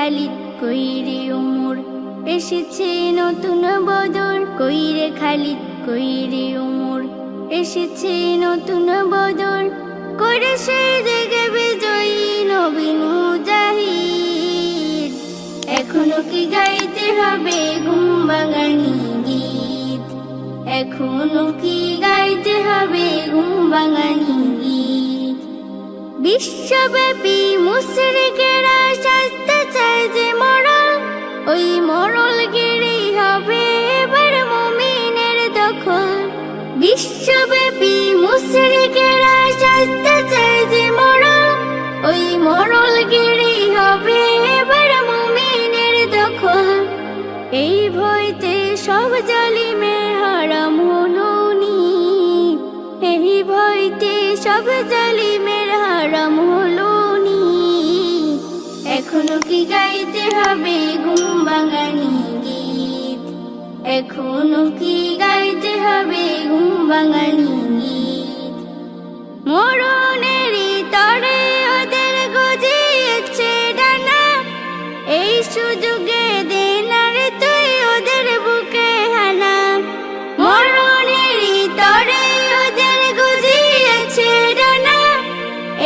খালিদ কইরে ওমর, এসেছে নতুন বদর। কইরে খালিদ কইরে ওমর, এসেছে নতুন বদর। করে সে দিকে বিজয়ী নবীন মুজাহিদ। এখনো কি গাইতে হবে ঘুম ভাঙানি গীত? এখনো কি গাইতে হবে ঘুম ভাঙানি গীত? বিশ্বব্যাপী মুশরিকেরা সাজতে চায় যে মরল, ওই মরল গিরি হবে এবার মুমিনের দখল। বিশ্বব্যাপী মুশরিকেরা সাজতে চায় যে মরল, ওই মরল গিরি হবে এবার মুমিনের দখল। এই ভয়তে সব জালিমের হারাম হলো নি, এই ভয়তে সব জালিমের হারাম হলো নি। এখনো কি গাইতে হবে ঘুম ভাঙানি গীত? এখনো কি গাইতে হবে ঘুম ভাঙানি গীত? মরণেরই তরে ওদের গজিয়েছে ডানা, এই সুযোগে দিন আর তুই ওদের বুকে হানা। মরণেরই তরে ওদের গজিয়েছে ডানা,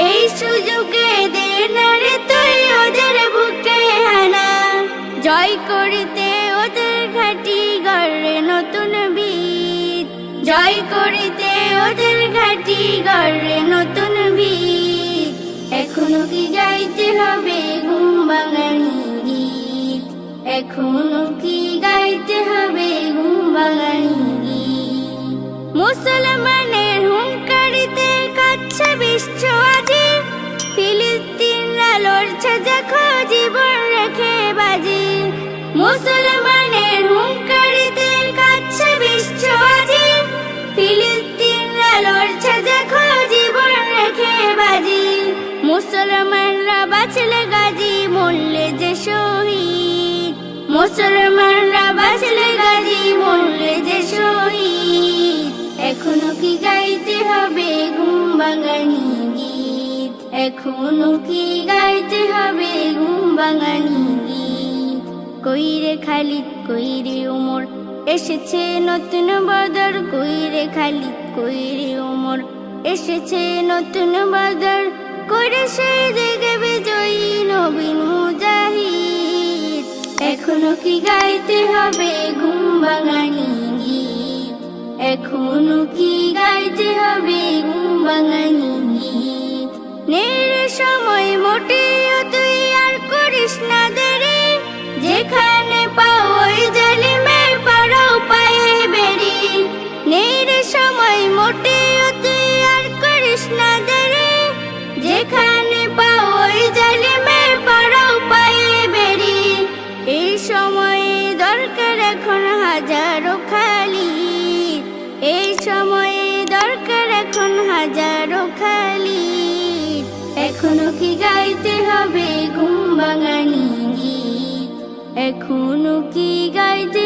এই সুযোগে দিন আর তুই ওদের বুকে হানা। জয় করিতে ওদের ঘাটি গড়ে নতুন বীর, জয় করিতে ওদের ঘাটি গড়ে নতুন বীর। এখনো কি গাইতে হবে ঘুম ভাঙানি গীত? এখনো কি গাইতে হবে ঘুম ভাঙানি গীত? মুসলমানের হুঙ্কারিতে কাচ্ছে বিশ্ব আজি, ফিলিস্তিনরা লড়ছে দেখো জীবন রেখে বাজি। মুসলমানের হুঙ্কারিতে কাচ্ছে বিশ্ব আজি, ফিলিস্তিনরা লড়ছে দেখো জীবন রেখে বাজি। মুসলমানরা বাঁচলে গাজী, মরলে যে শহীদ। মুসলমানরা বাঁচলে গাজী, মরলে যে শহীদ। এখনো কি গাইতে হবে ঘুম ভাঙানি গীত? এখনো কি গাইতে হবে ঘুম ভাঙানি গীত? কইরে খালিদ কইরে ওমর, এসেছে নতুন বদর। কইরে খালিদ কইরে ওমর, এসেছে নতুন বদর। করে সে দিকে বিজয়ী নবীন মুজাহিদ। এখনো কি গাইতে হবে ঘুম ভাঙানি গীত? এখনো কি গাইতে হবে ঘুম ভাঙানি গীত? নের সময় মোটেও তুই আর করিস না দেরি, যেখানে পাও ওই জালিমের পারো পায়ে বেরি। নের সময় মোটেও তুই আর করিস না দেরি, যেখানে পাও ওই জালিমের পারো পায়ে বেরি। এই সময়ে দরকার এখন হাজারো খালিদ, এই সময়ে দরকার এখন হাজারো খালিদ। এখনো কি গাইতে হবে ঘুম ভাঙানি গীত? এখনো কি গাইতে